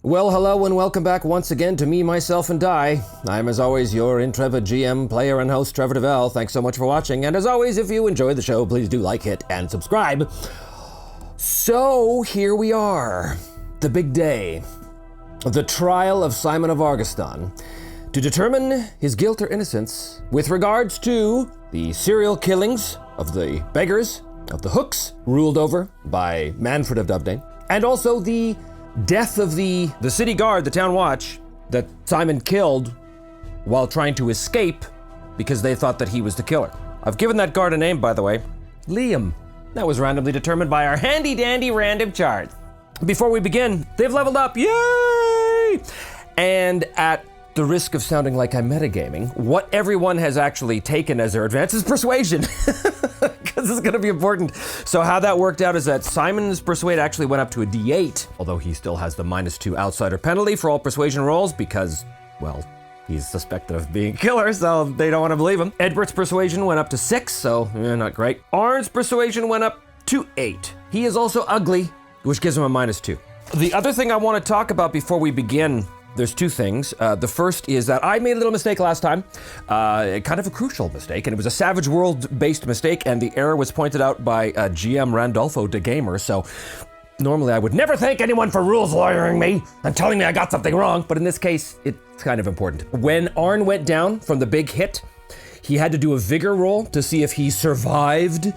Well, hello and welcome back once again to Me, Myself, and I. I'm, as always, your Intrepid GM, player, and host, Trevor Devall. Thanks so much for watching, and as always, if you enjoy the show, please do like, hit, and subscribe. So, here we are. The big day. The trial of Simon of Argoston. To determine his guilt or innocence with regards to the serial killings of the beggars, of the hooks, ruled over by Manfred of Dovedane, and also the death of the city guard, the town watch, that Simon killed while trying to escape because they thought that he was the killer. I've given that guard a name, by the way, Liam. That was randomly determined by our handy dandy random chart. Before we begin, they've leveled up, yay! And at the risk of sounding like I'm metagaming, what everyone has actually taken as their advance is persuasion, because it's gonna be important. So how that worked out is that Simon's persuade actually went up to a D8, although he still has the -2 outsider penalty for all persuasion rolls because, well, he's suspected of being a killer, so they don't want to believe him. Edbert's persuasion went up to 6, so not great. Arn's persuasion went up to 8. He is also ugly, which gives him a -2. The other thing I want to talk about before we begin, there's two things. The first is that I made a little mistake last time, kind of a crucial mistake, and it was a Savage World-based mistake, and the error was pointed out by GM Randolfo de Gamer, so normally I would never thank anyone for rules lawyering me and telling me I got something wrong, but in this case, it's kind of important. When Arn went down from the big hit, he had to do a vigor roll to see if he survived.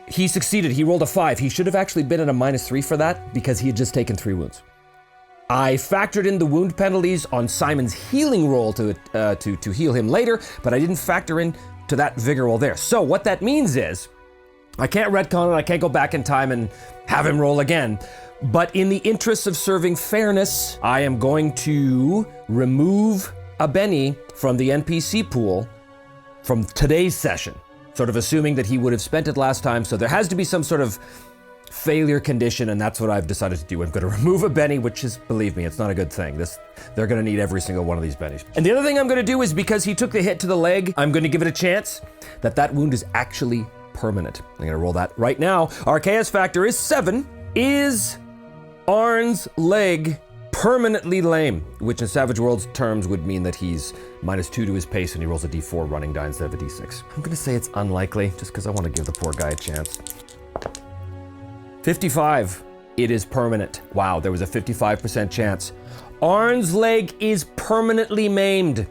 He succeeded, he rolled a 5. He should have actually been at a -3 for that because he had just taken 3 wounds. I factored in the wound penalties on Simon's healing roll to heal him later, but I didn't factor in to that vigor roll there. So what that means is, I can't retcon it, I can't go back in time and have him roll again, but in the interest of serving fairness, I am going to remove a Benny from the NPC pool from today's session, sort of assuming that he would have spent it last time, so there has to be some sort of failure condition, and that's what I've decided to do. I'm going to remove a Benny, which is, believe me, it's not a good thing. They're going to need every single one of these Bennies. And the other thing I'm going to do is, because he took the hit to the leg, I'm going to give it a chance that wound is actually permanent. I'm going to roll that right now. Our chaos factor is 7. Is Arn's leg permanently lame? Which in Savage Worlds terms would mean that he's -2 to his pace and he rolls a D4 running die instead of a D6. I'm going to say it's unlikely, just because I want to give the poor guy a chance. 55, it is permanent. Wow, there was a 55% chance. Arn's leg is permanently maimed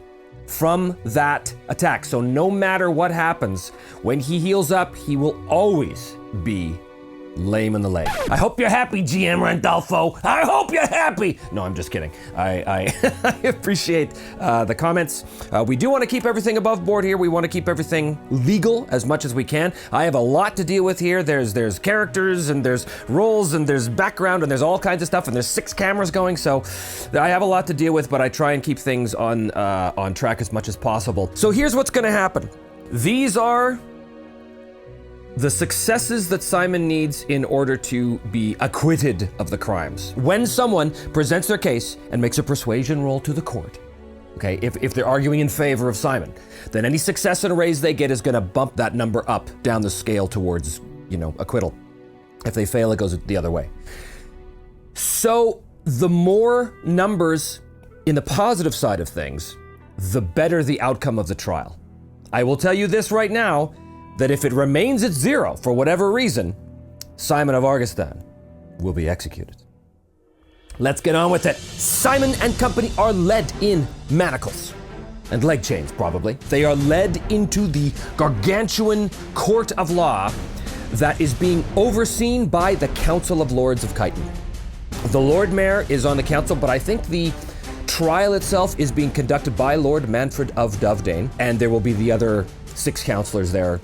from that attack. So no matter what happens, when he heals up, he will always be lame in the leg. I hope you're happy, GM Randolfo. I hope you're happy. No, I'm just kidding. I appreciate the comments. We do want to keep everything above board here. We want to keep everything legal as much as we can. I have a lot to deal with here. There's characters and there's roles and there's background and there's all kinds of stuff and there's 6 cameras going. So I have a lot to deal with, but I try and keep things on track as much as possible. So here's what's going to happen. These are the successes that Simon needs in order to be acquitted of the crimes. When someone presents their case and makes a persuasion roll to the court, okay, if they're arguing in favor of Simon, then any success and raise they get is gonna bump that number up down the scale towards, acquittal. If they fail, it goes the other way. So the more numbers in the positive side of things, the better the outcome of the trial. I will tell you this right now, that if it remains at 0 for whatever reason, Simon of Argoston will be executed. Let's get on with it. Simon and company are led in manacles and leg chains, probably. They are led into the gargantuan court of law that is being overseen by the Council of Lords of Chiton. The Lord Mayor is on the council, but I think the trial itself is being conducted by Lord Manfred of Dovedane, and there will be the other 6 counselors there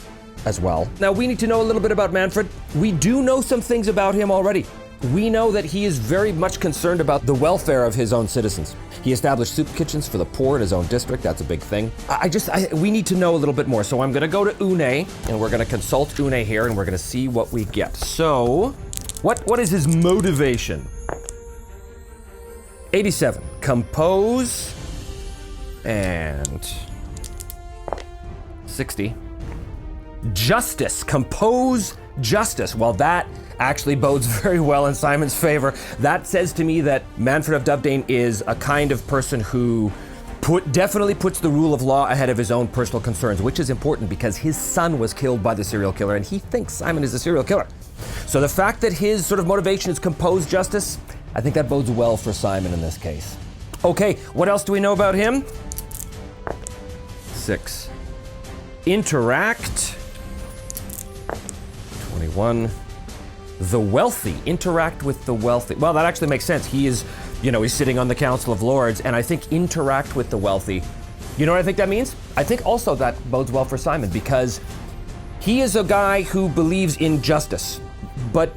as well. Now, we need to know a little bit about Manfred. We do know some things about him already. We know that he is very much concerned about the welfare of his own citizens. He established soup kitchens for the poor in his own district. That's a big thing. We need to know a little bit more. So I'm gonna go to Une, and we're gonna consult Une here, and we're gonna see what we get. So, what is his motivation? 87, compose, and 60. Justice, compose justice. Well, that actually bodes very well in Simon's favor. That says to me that Manfred of Dovedane is a kind of person who definitely puts the rule of law ahead of his own personal concerns, which is important because his son was killed by the serial killer and he thinks Simon is a serial killer. So the fact that his sort of motivation is compose justice, I think that bodes well for Simon in this case. Okay, what else do we know about him? 6. Interact. 21. The wealthy. Interact with the wealthy. Well, that actually makes sense. He is, he's sitting on the Council of Lords, and I think interact with the wealthy. You know what I think that means? I think also that bodes well for Simon because he is a guy who believes in justice, but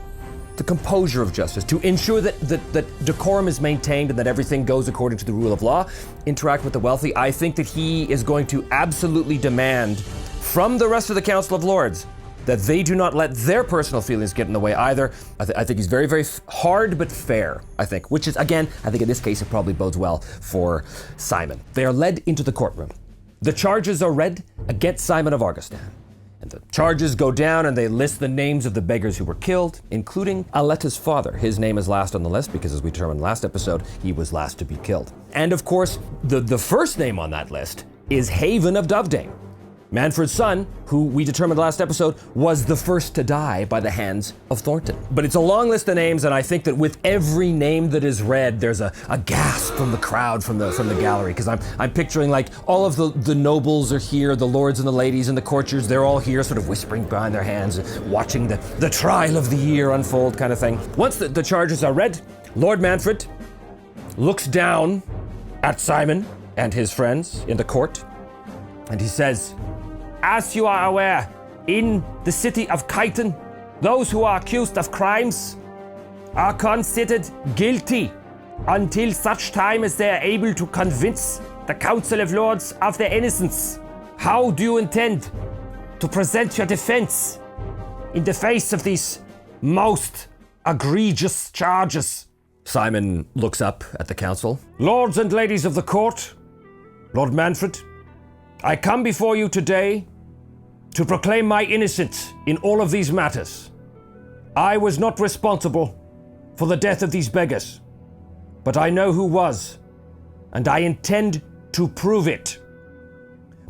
the composure of justice, to ensure that decorum is maintained and that everything goes according to the rule of law. Interact with the wealthy. I think that he is going to absolutely demand from the rest of the Council of Lords that they do not let their personal feelings get in the way either. I think he's very, very hard but fair, I think, which is, again, I think in this case it probably bodes well for Simon. They are led into the courtroom. The charges are read against Simon of Argoston. And the charges go down and they list the names of the beggars who were killed, including Aletta's father. His name is last on the list because, as we determined last episode, he was last to be killed. And of course, the first name on that list is Haven of Dovedane. Manfred's son, who we determined last episode, was the first to die by the hands of Thornton. But it's a long list of names, and I think that with every name that is read, there's a gasp from the crowd, from the gallery, because I'm picturing like all of the nobles are here, the lords and the ladies and the courtiers, they're all here sort of whispering behind their hands, watching the trial of the year unfold kind of thing. Once the charges are read, Lord Manfred looks down at Simon and his friends in the court, and he says, "As you are aware, in the city of Kyton, those who are accused of crimes are considered guilty until such time as they are able to convince the Council of Lords of their innocence. How do you intend to present your defense in the face of these most egregious charges?" Simon looks up at the council. "Lords and ladies of the court, Lord Manfred, I come before you today to proclaim my innocence in all of these matters. I was not responsible for the death of these beggars, but I know who was, and I intend to prove it.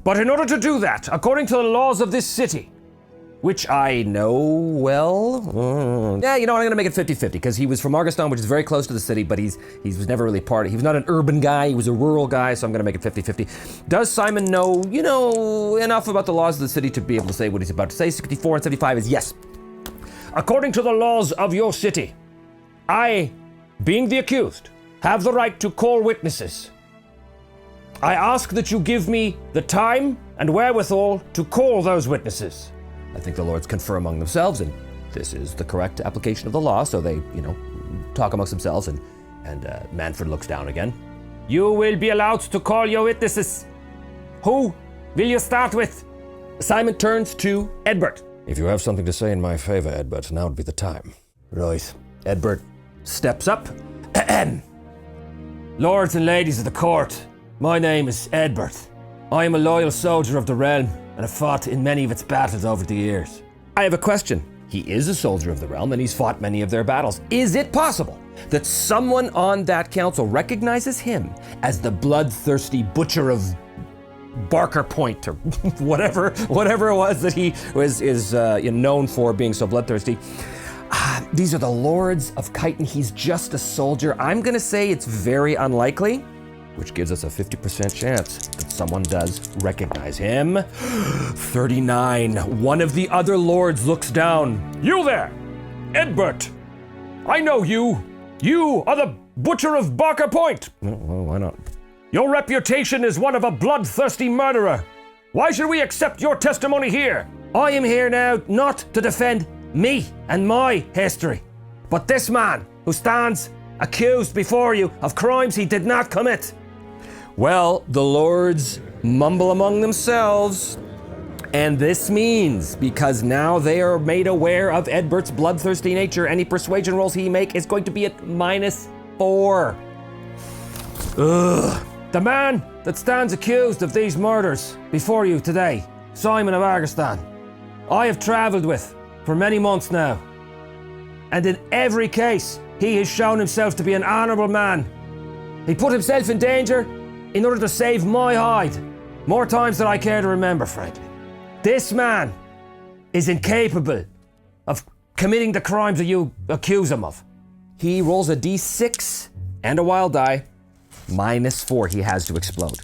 But in order to do that, according to the laws of this city, which I know well, I'm going to make it 50-50, because he was from Argoston, which is very close to the city, but he was never really he was not an urban guy, he was a rural guy, so I'm going to make it 50-50. Does Simon know, enough about the laws of the city to be able to say what he's about to say? 64 and 75 is yes. According to the laws of your city, I, being the accused, have the right to call witnesses. I ask that you give me the time and wherewithal to call those witnesses." I think the lords confer among themselves, and this is the correct application of the law, so they, talk amongst themselves, and Manfred looks down again. "You will be allowed to call your witnesses. Who will you start with?" Simon turns to Edbert. "If you have something to say in my favor, Edbert, now would be the time." Right. Edbert steps up. "Lords and ladies of the court, my name is Edbert. I am a loyal soldier of the realm, and have fought in many of its battles over the years." I have a question. He is a soldier of the realm, and he's fought many of their battles. Is it possible that someone on that council recognizes him as the bloodthirsty butcher of Barker Point, or whatever it was that he is known for being so bloodthirsty? These are the lords of Kyton. He's just a soldier. I'm going to say it's very unlikely, which gives us a 50% chance that someone does recognize him. 39. One of the other lords looks down. "You there, Edbert. I know you. You are the butcher of Barker Point." Well, why not? "Your reputation is one of a bloodthirsty murderer. Why should we accept your testimony here?" "I am here now not to defend me and my history, but this man who stands accused before you of crimes he did not commit." Well, the lords mumble among themselves, and this means, because now they are made aware of Edbert's bloodthirsty nature, any persuasion rolls he make is going to be at -4. "The man that stands accused of these murders before you today, Simon of Argoston, I have traveled with for many months now. and in every case, he has shown himself to be an honourable man. He put himself in danger in order to save my hide, more times than I care to remember, frankly. This man is incapable of committing the crimes that you accuse him of. He rolls a d6 and a wild die. -4, he has to explode.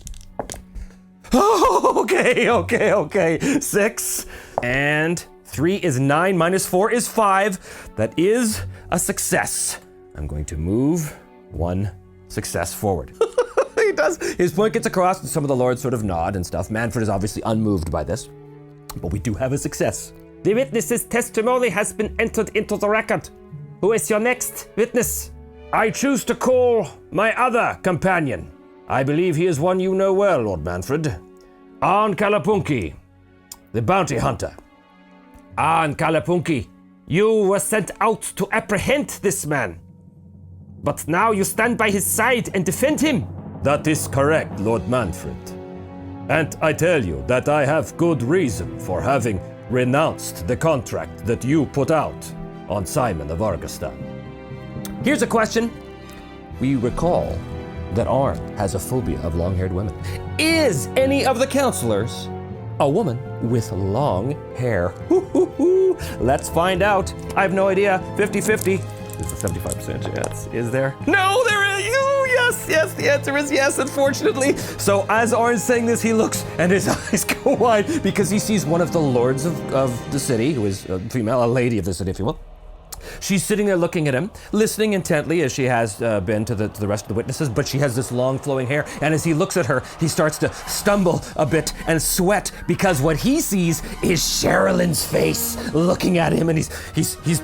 Oh, okay. 6 and 3 is 9, -4 is 5. That is a success. I'm going to move 1 success forward. He does. His point gets across, and some of the lords sort of nod and stuff. Manfred is obviously unmoved by this, but we do have a success. The witness's testimony has been entered into the record. Who is your next witness? I choose to call my other companion. I believe he is one you know well, Lord Manfred. Arn Kalapunki, the bounty hunter. Arn Kalapunki, you were sent out to apprehend this man, but now you stand by his side and defend him. That is correct, Lord Manfred. And I tell you that I have good reason for having renounced the contract that you put out on Simon of Argoston. Here's a question. We recall that Arn has a phobia of long-haired women. Is any of the counselors a woman with long hair? Let's find out. I have no idea. 50-50. There's a 75% chance. Is there? No, there is. Yes. The answer is yes, unfortunately. So as Arn's saying this, he looks and his eyes go wide because he sees one of the lords of the city, who is a female, a lady of the city, if you will. She's sitting there looking at him, listening intently as she has been to the rest of the witnesses, but she has this long flowing hair, and as he looks at her, he starts to stumble a bit and sweat because what he sees is Sherilyn's face looking at him, and he's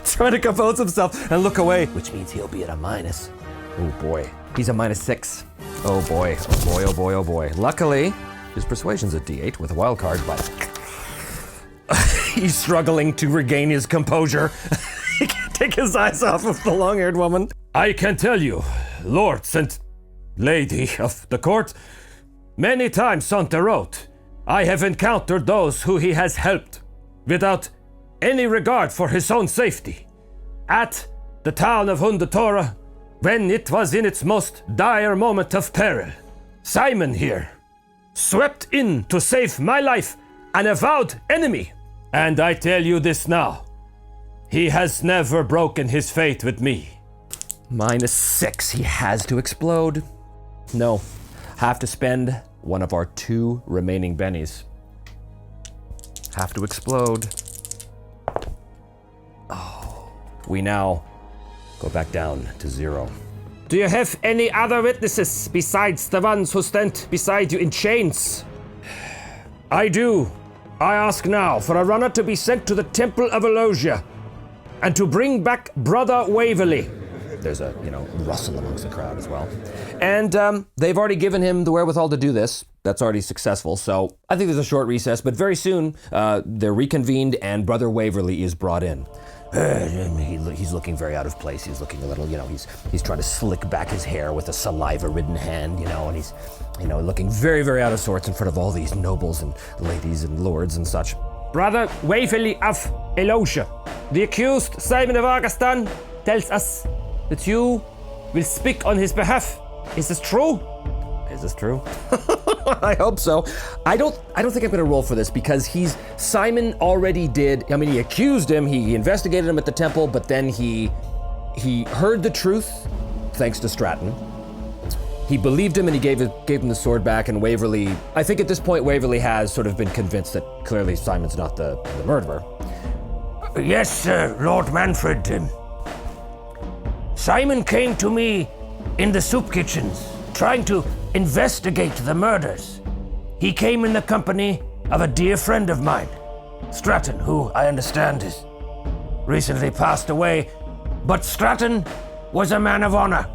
trying to compose himself and look away, which means he'll be at a minus. Oh boy, he's a -6. Oh boy. Luckily, his persuasion's a D8 with a wild card, but he's struggling to regain his composure. He can't take his eyes off of the long-haired woman. I can tell you, lords and lady of the court, many times on the road, I have encountered those who he has helped without any regard for his own safety. At the town of Hundatora, when it was in its most dire moment of peril, Simon here swept in to save my life, an avowed enemy. And I tell you this now, he has never broken his faith with me. -6, he has to explode. No, have to spend one of our 2 remaining bennies. Have to explode. Oh, we now go back down to 0. Do you have any other witnesses besides the ones who stand beside you in chains? I do. I ask now for a runner to be sent to the Temple of Elosia and to bring back Brother Waverley. There's a, rustle amongst the crowd as well. And they've already given him the wherewithal to do this. That's already successful. So I think there's a short recess, but very soon they're reconvened and Brother Waverley is brought in. He's looking very out of place. He's looking a little, he's trying to slick back his hair with a saliva-ridden hand, and he's, looking very, very out of sorts in front of all these nobles and ladies and lords and such. Brother Waverley of Elosia, the accused Simon of Argoston tells us that you will speak on his behalf. Is this true? Is this true? I hope so. I don't think I'm gonna roll for this because Simon already did. I mean, he accused him, he investigated him at the temple, but then he heard the truth thanks to Stratton. He believed him and he gave him the sword back, and Waverley, I think at this point Waverley has sort of been convinced that clearly Simon's not the murderer. Yes, Lord Manfred. Simon came to me in the soup kitchens, trying to investigate the murders. He came in the company of a dear friend of mine, Stratton, who I understand has recently passed away, but Stratton was a man of honor.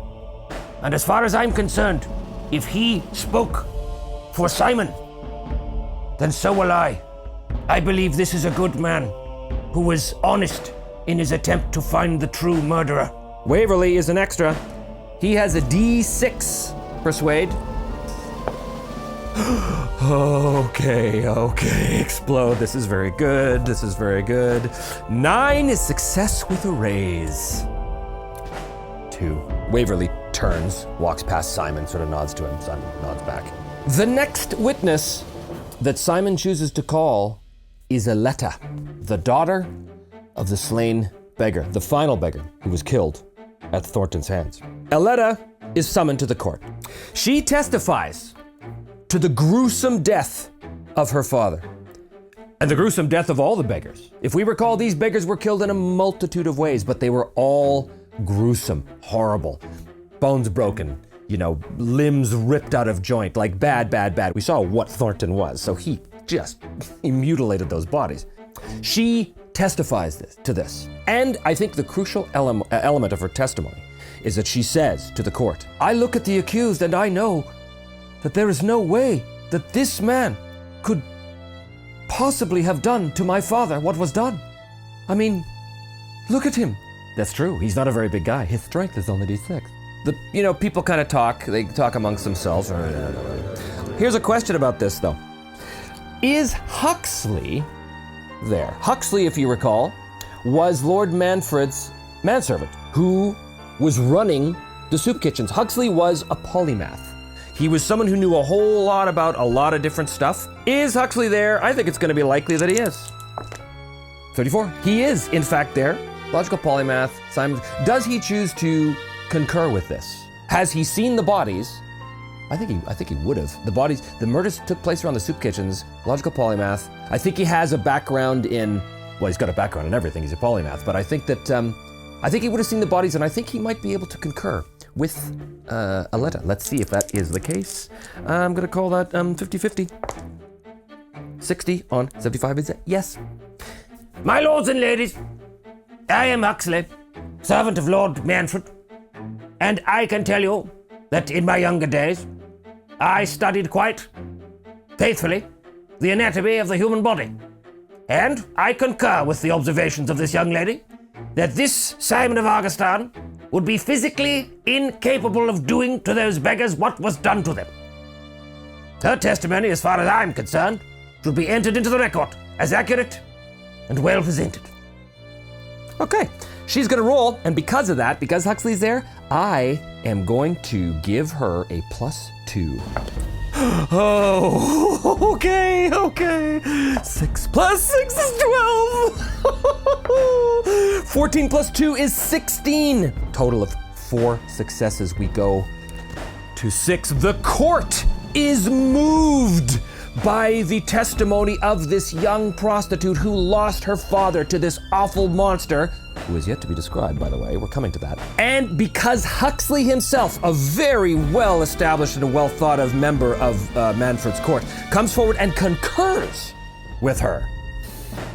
And as far as I'm concerned, if he spoke for Simon, then so will I. I believe this is a good man who was honest in his attempt to find the true murderer. Waverley is an extra. He has a D6 persuade. Okay, explode. This is very good. 9 is success with a raise. 2. Waverly turns, walks past Simon, sort of nods to him. Simon nods back. The next witness that Simon chooses to call is Aletta, the daughter of the slain beggar, the final beggar who was killed at Thornton's hands. Aletta is summoned to the court. She testifies to the gruesome death of her father and the gruesome death of all the beggars. If we recall, these beggars were killed in a multitude of ways, but they were all gruesome, horrible, bones broken, limbs ripped out of joint, like bad. We saw what Thornton was, so he mutilated those bodies. She testifies to this. And I think the crucial element of her testimony is that she says to the court, I look at the accused and I know that there is no way that this man could possibly have done to my father what was done. I mean, look at him. That's true. He's not a very big guy. His strength is only D6. People kind of talk. They talk amongst themselves. Here's a question about this, though. Is Huxley there? Huxley, if you recall, was Lord Manfred's manservant who was running the soup kitchens. Huxley was a polymath. He was someone who knew a whole lot about a lot of different stuff. Is Huxley there? I think it's going to be likely that he is. 34. He is, in fact, there. Logical polymath. Simon. Does he choose to concur with this? Has he seen the bodies? I think he would have. The murders took place around the soup kitchens. Logical polymath. I think he has a background in. Well, he's got a background in everything. He's a polymath. But I think that I think he would have seen the bodies, and I think he might be able to concur with Aletta. Let's see if that is the case. I'm going to call that 50-50. 60 on 75 is a yes. My lords and ladies, I am Huxley, servant of Lord Manfred, and I can tell you that in my younger days, I studied quite faithfully the anatomy of the human body. And I concur with the observations of this young lady that this Simon of Argoston would be physically incapable of doing to those beggars what was done to them. Her testimony, as far as I'm concerned, should be entered into the record as accurate and well presented. Okay, she's gonna roll, and because of that, because Huxley's there, I am going to give her a +2. Oh, okay. 6 plus 6 is 12. 14 plus 2 is 16. Total of 4 successes. We go to 6. The court is moved by the testimony of this young prostitute who lost her father to this awful monster, who is yet to be described, by the way. We're coming to that. And because Huxley himself, a very well-established and well-thought-of member of Manfred's court, comes forward and concurs with her,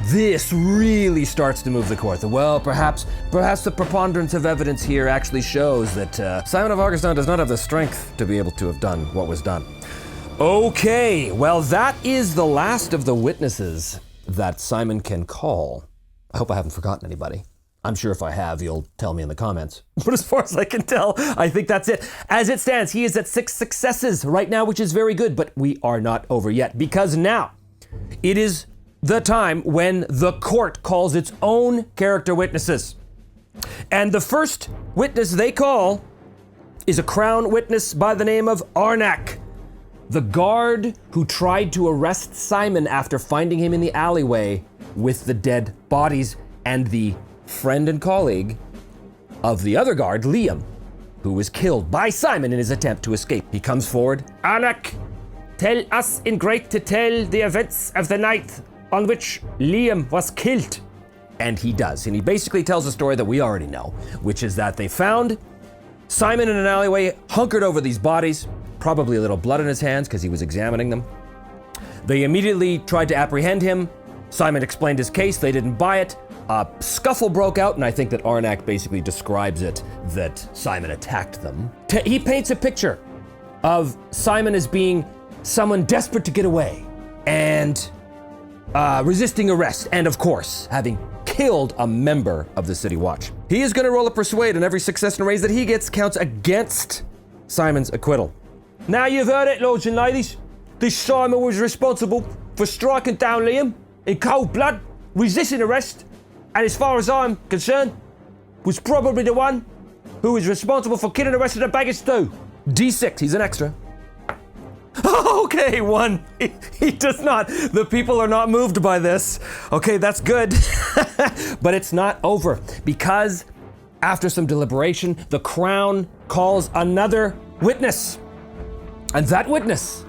this really starts to move the court. Well, perhaps the preponderance of evidence here actually shows that Simon of Argoston does not have the strength to be able to have done what was done. Okay, well, that is the last of the witnesses that Simon can call. I hope I haven't forgotten anybody. I'm sure if I have, you'll tell me in the comments. But as far as I can tell, I think that's it. As it stands, he is at 6 successes right now, which is very good, but we are not over yet, because now it is the time when the court calls its own character witnesses. And the first witness they call is a crown witness by the name of Arnak, the guard who tried to arrest Simon after finding him in the alleyway with the dead bodies, and the friend and colleague of the other guard, Liam, who was killed by Simon in his attempt to escape. He comes forward. Arnak, tell us in great detail the events of the night on which Liam was killed. And he does. And he basically tells a story that we already know, which is that they found Simon in an alleyway, hunkered over these bodies, probably a little blood in his hands because he was examining them. They immediately tried to apprehend him. Simon explained his case. They didn't buy it. A scuffle broke out, and I think that Arnak basically describes it that Simon attacked them. He paints a picture of Simon as being someone desperate to get away and resisting arrest, and of course, having killed a member of the City Watch. He is going to roll a persuade, and every success and raise that he gets counts against Simon's acquittal. Now you've heard it, lords and ladies. this Simon was responsible for striking down Liam in cold blood, resisting arrest, and as far as I'm concerned, was probably the one who was responsible for killing the rest of the baggage too. D6, he's an extra. Okay, 1. He does not. The people are not moved by this. Okay, that's good. But it's not over, because after some deliberation, the Crown calls another witness. And that witness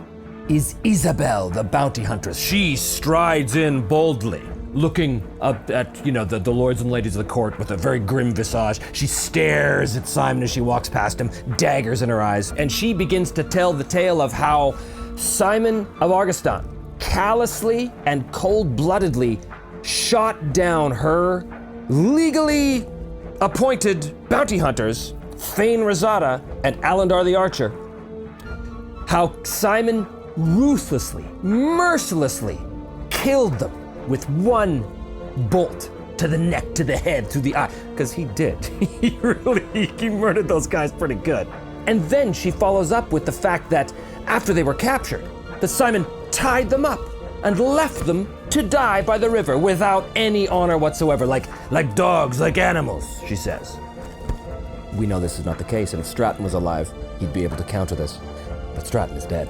is Isabel, the bounty huntress. She strides in boldly, looking up at, the lords and ladies of the court with a very grim visage. She stares at Simon as she walks past him, daggers in her eyes, and she begins to tell the tale of how Simon of Argoston callously and cold-bloodedly shot down her legally appointed bounty hunters, Thane Rosada and Alandar the Archer. How Simon ruthlessly, mercilessly killed them with one bolt to the neck, to the head, through the eye. Because he did. He murdered those guys pretty good. And then she follows up with the fact that after they were captured, that Simon tied them up and left them to die by the river without any honor whatsoever, like dogs, like animals, she says. We know this is not the case, and if Stratton was alive, he'd be able to counter this. But Stratton is dead.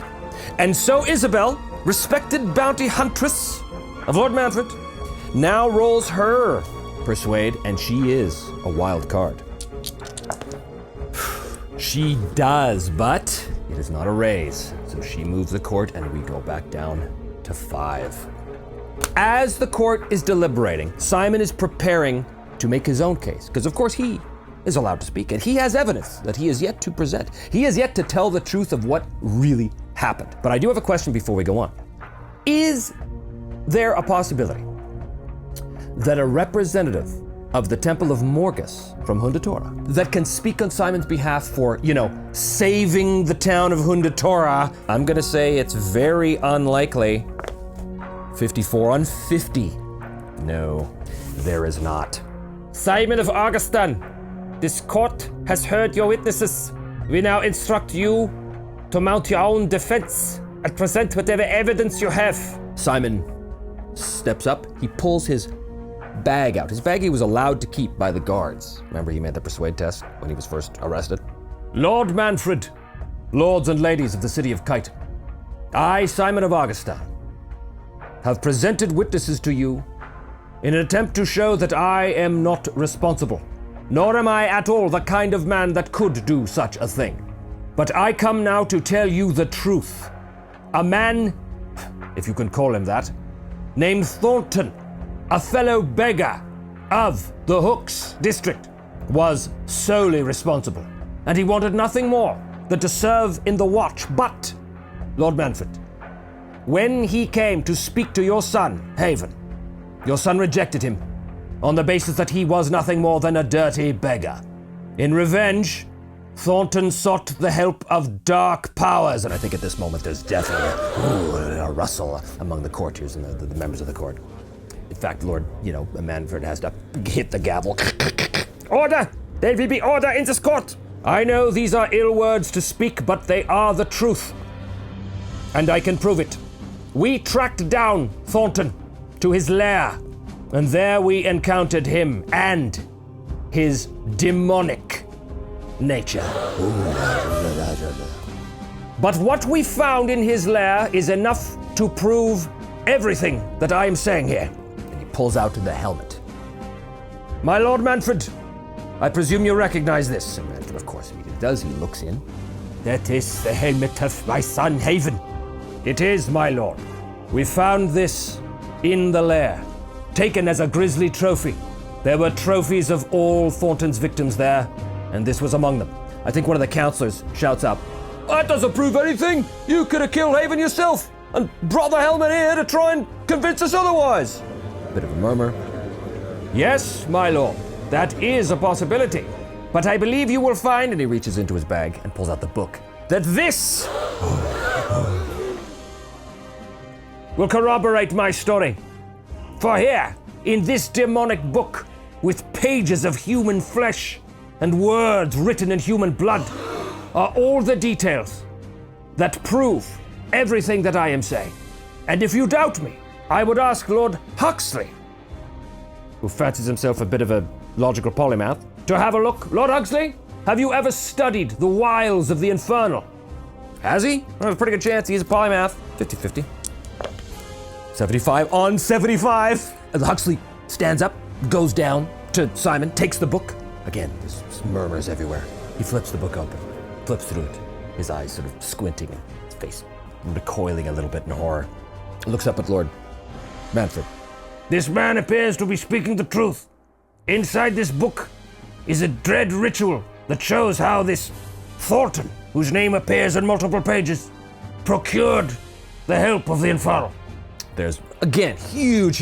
And so Isabel, respected bounty huntress of Lord Manfred, now rolls her persuade, and she is a wild card. She does, but it is not a raise. So she moves the court, and we go back down to 5. As the court is deliberating, Simon is preparing to make his own case, because of course he is allowed to speak, and he has evidence that he is yet to present. He has yet to tell the truth of what really happened. But I do have a question before we go on. Is there a possibility that a representative of the Temple of Morgus from Hundatora that can speak on Simon's behalf for, saving the town of Hundatora? I'm gonna say it's very unlikely. 54 on 50. No, there is not. Simon of Argoston, this court has heard your witnesses. We now instruct you to mount your own defense and present whatever evidence you have. Simon steps up. He pulls his bag out. His bag he was allowed to keep by the guards. Remember, he made the persuade test when he was first arrested. Lord Manfred, lords and ladies of the city of Kite, I, Simon of Argoston, have presented witnesses to you in an attempt to show that I am not responsible, nor am I at all the kind of man that could do such a thing. But I come now to tell you the truth. A man, if you can call him that, named Thornton, a fellow beggar of the Hooks district, was solely responsible, and he wanted nothing more than to serve in the watch. But, Lord Manfred, when he came to speak to your son, Haven, your son rejected him on the basis that he was nothing more than a dirty beggar. In revenge, Thornton sought the help of dark powers, and I think at this moment there's definitely a rustle among the courtiers and the members of the court. In fact, Lord, Manfred has to hit the gavel. Order! There will be order in this court! I know these are ill words to speak, but they are the truth. And I can prove it. We tracked down Thornton to his lair, and there we encountered him and his demonic nature. But what we found in his lair is enough to prove everything that I am saying here. And he pulls out the helmet. My Lord Manfred, I presume you recognize this. And Manfred, of course, he does. He looks in. That is the helmet of my son Haven. It is, my lord. We found this in the lair, taken as a grisly trophy. There were trophies of all Thornton's victims there, and this was among them. I think one of the counselors shouts out, "That doesn't prove anything! You could have killed Haven yourself and brought the helmet here to try and convince us otherwise!" Bit of a murmur. Yes, my lord, that is a possibility. But I believe you will find, and he reaches into his bag and pulls out the book, that this will corroborate my story. For here, in this demonic book, with pages of human flesh and words written in human blood, are all the details that prove everything that I am saying. And if you doubt me, I would ask Lord Huxley, who fancies himself a bit of a logical polymath, to have a look. Lord Huxley, have you ever studied the wiles of the infernal? Has he? Well, there's a pretty good chance he's a polymath. 50-50. 75 on 75. And Huxley stands up, goes down to Simon, takes the book. Again, there's murmurs everywhere. He flips the book open, flips through it, his eyes sort of squinting and his face recoiling a little bit in horror. Looks up at Lord Manfred. This man appears to be speaking the truth. Inside this book is a dread ritual that shows how this Thornton, whose name appears on multiple pages, procured the help of the infernal. There's, again, huge.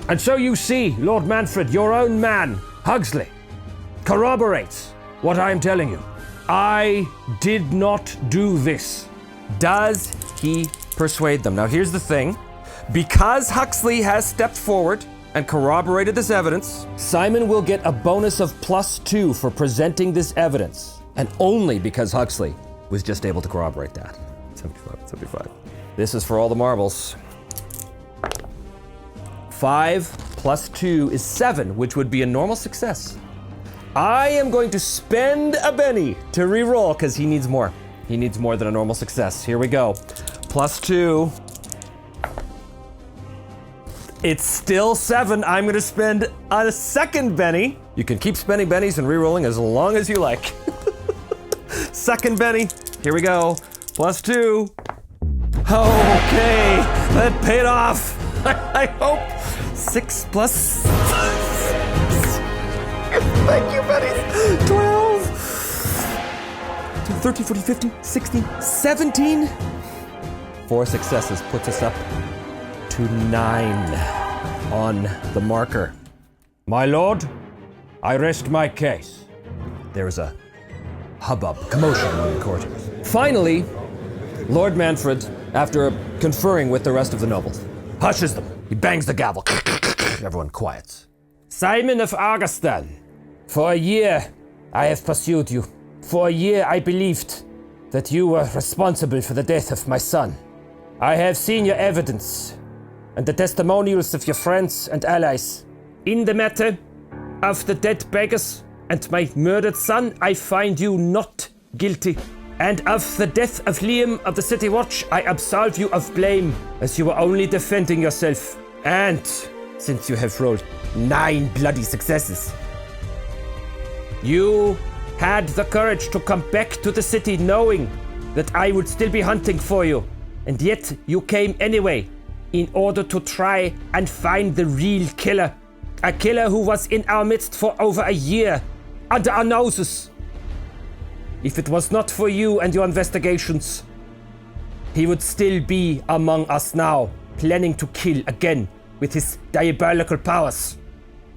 And so you see, Lord Manfred, your own man, Huxley, corroborates what I am telling you. I did not do this. Does he persuade them? Now here's the thing. Because Huxley has stepped forward and corroborated this evidence, Simon will get a bonus of +2 for presenting this evidence. And only because Huxley was just able to corroborate that. 75. This is for all the marbles. 5 + 2 is 7, which would be a normal success. I am going to spend a Benny to re-roll because he needs more. He needs more than a normal success. Here we go. +2. It's still 7. I'm going to spend a second Benny. You can keep spending Bennies and re-rolling as long as you like. Second Benny. Here we go. +2. Okay, that paid off. I hope. 6 plus. Thank you, Bennies. 12. 13, 14, 15, 16, 17. 4 successes puts us up to 9 on the marker. My lord, I rest my case. There is a hubbub, commotion among the courtiers. Finally, Lord Manfred, after conferring with the rest of the nobles, hushes them. He bangs the gavel. Everyone quiets. Simon of Argoston, for a year I have pursued you. For a year I believed that you were responsible for the death of my son. I have seen your evidence and the testimonials of your friends and allies. In the matter of the dead beggars and my murdered son, I find you not guilty. And of the death of Liam of the City Watch, I absolve you of blame, as you were only defending yourself. And since you have rolled 9 bloody successes, you had the courage to come back to the city knowing that I would still be hunting for you. And yet you came anyway, in order to try and find the real killer. A killer who was in our midst for over a year, under our noses. If it was not for you and your investigations, he would still be among us now, planning to kill again with his diabolical powers.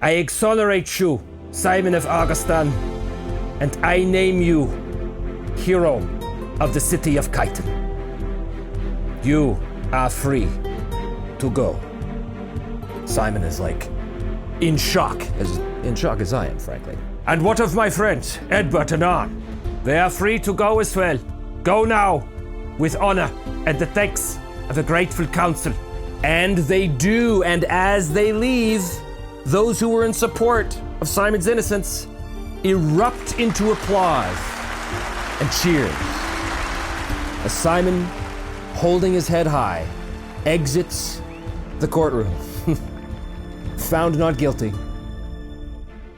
I exonerate you, Simon of Argoston, and I name you hero of the city of Kyton. You are free to go. Simon is like in shock as I am, frankly. And what of my friends, Edbert and Arn? They are free to go as well. Go now, with honor and the thanks of a grateful council. And they do, and as they leave, those who were in support of Simon's innocence erupt into applause and cheers as Simon, holding his head high, exits the courtroom, found not guilty,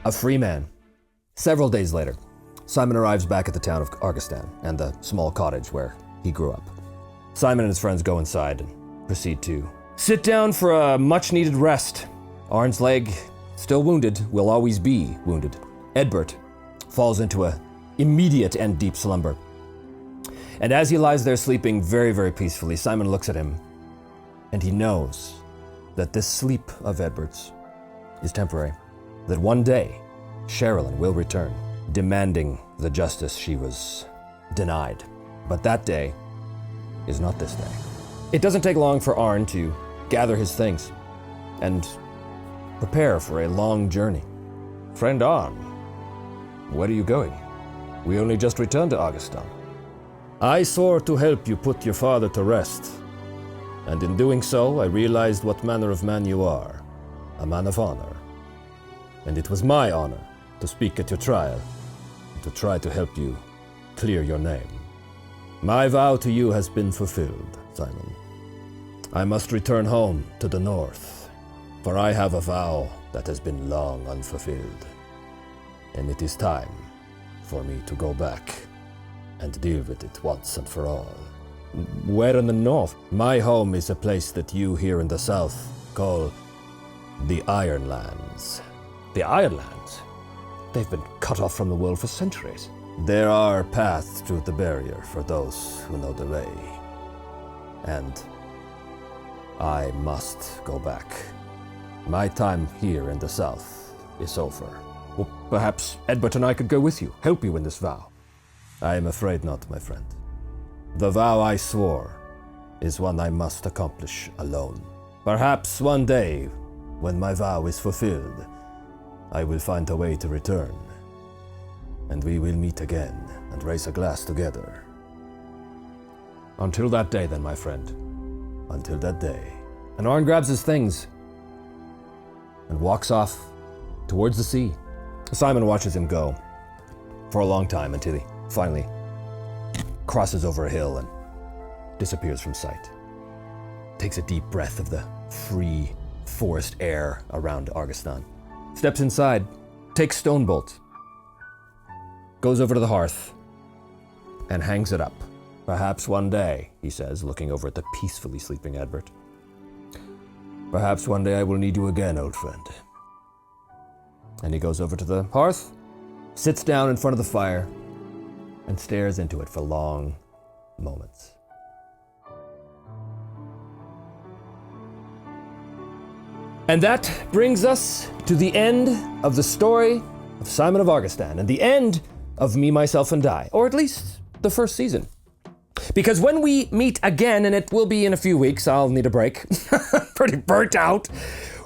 a free man. Several days later, Simon arrives back at the town of Argoston and the small cottage where he grew up. Simon and his friends go inside and proceed to sit down for a much-needed rest. Arn's leg, still wounded, will always be wounded. Edbert falls into a immediate and deep slumber. And as he lies there sleeping very, very peacefully, Simon looks at him, and he knows that this sleep of Edbert's is temporary, that one day Sherilyn will return, demanding the justice she was denied. But that day is not this day. It doesn't take long for Arn to gather his things and prepare for a long journey. Friend Arn, where are you going? We only just returned to Argoston. I swore to help you put your father to rest, and in doing so I realized what manner of man you are, a man of honor. And it was my honor to speak at your trial, and to try to help you clear your name. My vow to you has been fulfilled, Simon. I must return home to the north, for I have a vow that has been long unfulfilled, and it is time for me to go back and deal with it once and for all. Where in the north? My home is a place that you here in the south call the Ironlands. The Ironlands? They've been cut off from the world for centuries. There are paths through the barrier for those who know the way. And I must go back. My time here in the south is over. Well, perhaps Edbert and I could go with you, help you in this vow. I am afraid not, my friend. The vow I swore is one I must accomplish alone. Perhaps one day, when my vow is fulfilled, I will find a way to return, and we will meet again and raise a glass together. Until that day, then, my friend. Until that day. And Arn grabs his things and walks off towards the sea. Simon watches him go for a long time until he finally crosses over a hill and disappears from sight. Takes a deep breath of the free forest air around Argoston. Steps inside, takes stone bolt, goes over to the hearth, and hangs it up. Perhaps one day, he says, looking over at the peacefully sleeping Edbert. Perhaps one day I will need you again, old friend. And he goes over to the hearth, sits down in front of the fire, and stares into it for long moments. And that brings us to the end of the story of Simon of Argoston, and the end of Me, Myself, and I, or at least the first season. Because when we meet again, and it will be in a few weeks, I'll need a break, pretty burnt out,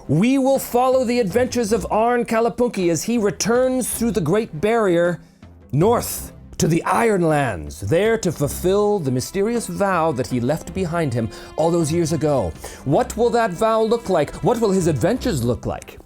we will follow the adventures of Arn Kalapunki as he returns through the Great Barrier north to the Ironlands, there to fulfill the mysterious vow that he left behind him all those years ago. What will that vow look like? What will his adventures look like?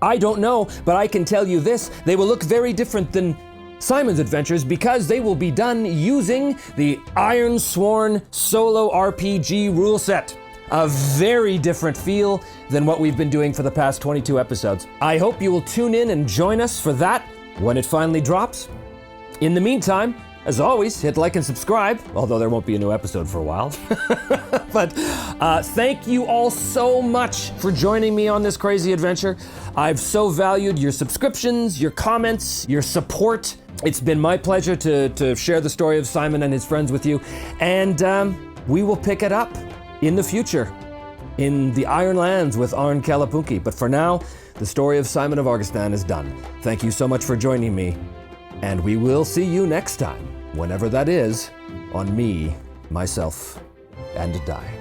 I don't know, but I can tell you this, they will look very different than Simon's adventures because they will be done using the Iron Sworn solo RPG rule set. A very different feel than what we've been doing for the past 22 episodes. I hope you will tune in and join us for that when it finally drops. In the meantime, as always, hit like and subscribe, although there won't be a new episode for a while. But thank you all so much for joining me on this crazy adventure. I've so valued your subscriptions, your comments, your support. It's been my pleasure to share the story of Simon and his friends with you. And we will pick it up in the future in the Ironlands with Arn Kalapunki. But for now, the story of Simon of Argoston is done. Thank you so much for joining me. And we will see you next time, whenever that is, on Me, Myself, and Die.